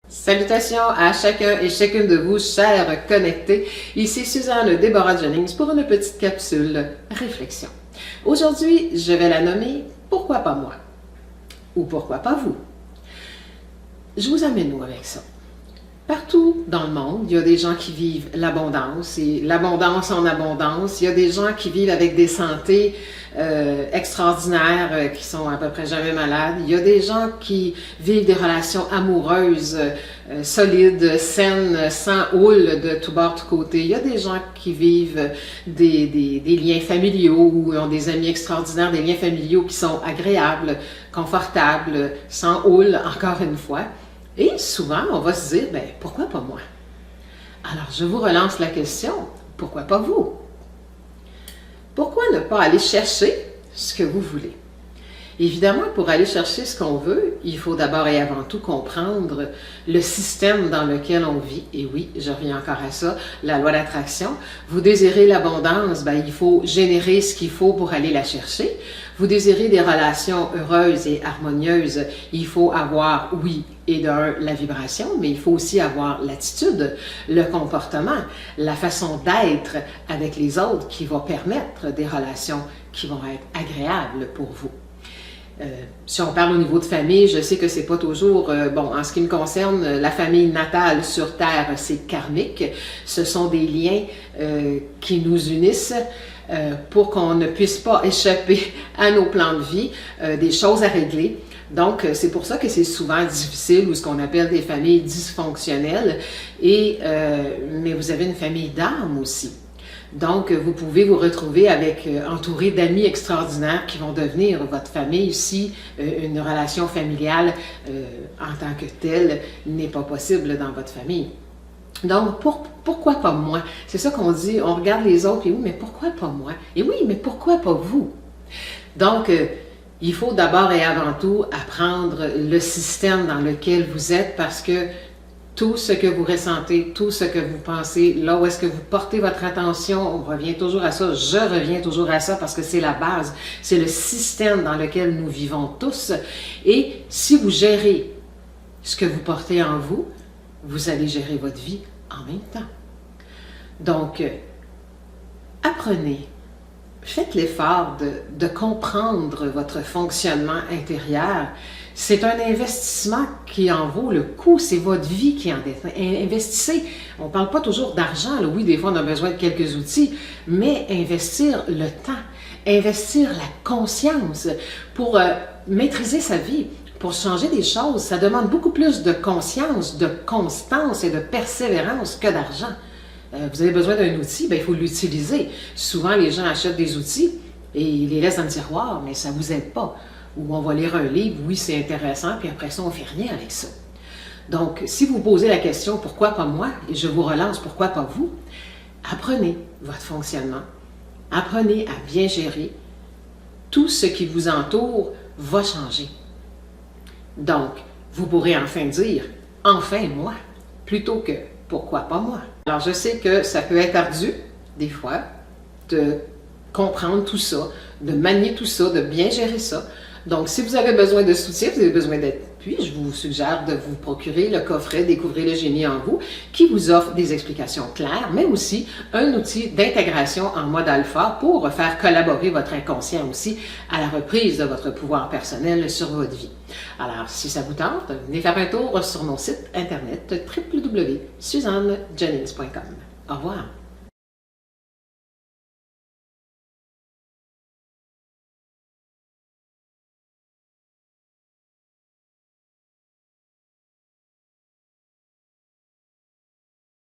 Salutations à chacun et chacune de vous, chers connectés. Ici Suzanne Déborah Jennings pour une petite capsule réflexion. Aujourd'hui, je vais la nommer « Pourquoi pas moi ?» ou « Pourquoi pas vous ?» Je vous amène où avec ça? Partout dans le monde, il y a des gens qui vivent l'abondance et l'abondance en abondance. Il y a des gens qui vivent avec des santé extraordinaires, qui sont à peu près jamais malades. Il y a des gens qui vivent des relations amoureuses solides, saines, sans houle de tout bord, de tout côté. Il y a des gens qui vivent des liens familiaux ou ont des amis extraordinaires, des liens familiaux qui sont agréables, confortables, sans houle, encore une fois. Et souvent, on va se dire, ben pourquoi pas moi? Alors, je vous relance la question, pourquoi pas vous? Pourquoi ne pas aller chercher ce que vous voulez? Évidemment, pour aller chercher ce qu'on veut, il faut d'abord et avant tout comprendre le système dans lequel on vit. Et oui, je reviens encore à ça, la loi d'attraction. Vous désirez l'abondance, ben, il faut générer ce qu'il faut pour aller la chercher. Vous désirez des relations heureuses et harmonieuses, il faut avoir, oui, et d'un, la vibration, mais il faut aussi avoir l'attitude, le comportement, la façon d'être avec les autres qui va permettre des relations qui vont être agréables pour vous. Si on parle au niveau de famille, je sais que c'est pas toujours, bon, en ce qui me concerne, la famille natale sur Terre, c'est karmique. Ce sont des liens qui nous unissent pour qu'on ne puisse pas échapper à nos plans de vie, des choses à régler. Donc, c'est pour ça que c'est souvent difficile ou ce qu'on appelle des familles dysfonctionnelles. Mais vous avez une famille d'âme aussi. Donc, vous pouvez vous retrouver entouré d'amis extraordinaires qui vont devenir votre famille si une relation familiale en tant que telle n'est pas possible dans votre famille. Donc, pourquoi pas moi? C'est ça qu'on dit, on regarde les autres et oui, mais pourquoi pas moi? Et oui, mais pourquoi pas vous? Donc, il faut d'abord et avant tout apprendre le système dans lequel vous êtes parce que tout ce que vous ressentez, tout ce que vous pensez, là où est-ce que vous portez votre attention, on revient toujours à ça, je reviens toujours à ça parce que c'est la base, c'est le système dans lequel nous vivons tous. Et si vous gérez ce que vous portez en vous, vous allez gérer votre vie en même temps. Donc, apprenez, faites l'effort de comprendre votre fonctionnement intérieur. C'est un investissement qui en vaut le coup, c'est votre vie qui en dépend. Investissez, on ne parle pas toujours d'argent, oui, des fois on a besoin de quelques outils, mais investir le temps, investir la conscience pour maîtriser sa vie, pour changer des choses, ça demande beaucoup plus de conscience, de constance et de persévérance que d'argent. Vous avez besoin d'un outil, ben, il faut l'utiliser. Souvent, les gens achètent des outils et ils les laissent dans le tiroir, mais ça ne vous aide pas. Ou on va lire un livre, oui, c'est intéressant, puis après ça, on ne fait rien avec ça. Donc, si vous posez la question « Pourquoi pas moi? » et je vous relance « Pourquoi pas vous? » Apprenez votre fonctionnement, apprenez à bien gérer. Tout ce qui vous entoure va changer. Donc, vous pourrez enfin dire « Enfin moi » plutôt que « Pourquoi pas moi? » Alors, je sais que ça peut être ardu, des fois, de comprendre tout ça, de manier tout ça, de bien gérer ça. Donc, si vous avez besoin de soutien, vous avez besoin d'appui, je vous suggère de vous procurer le coffret « Découvrez le génie en vous » qui vous offre des explications claires, mais aussi un outil d'intégration en mode alpha pour faire collaborer votre inconscient aussi à la reprise de votre pouvoir personnel sur votre vie. Alors, si ça vous tente, venez faire un tour sur mon site internet www.suzannejennings.com. Au revoir.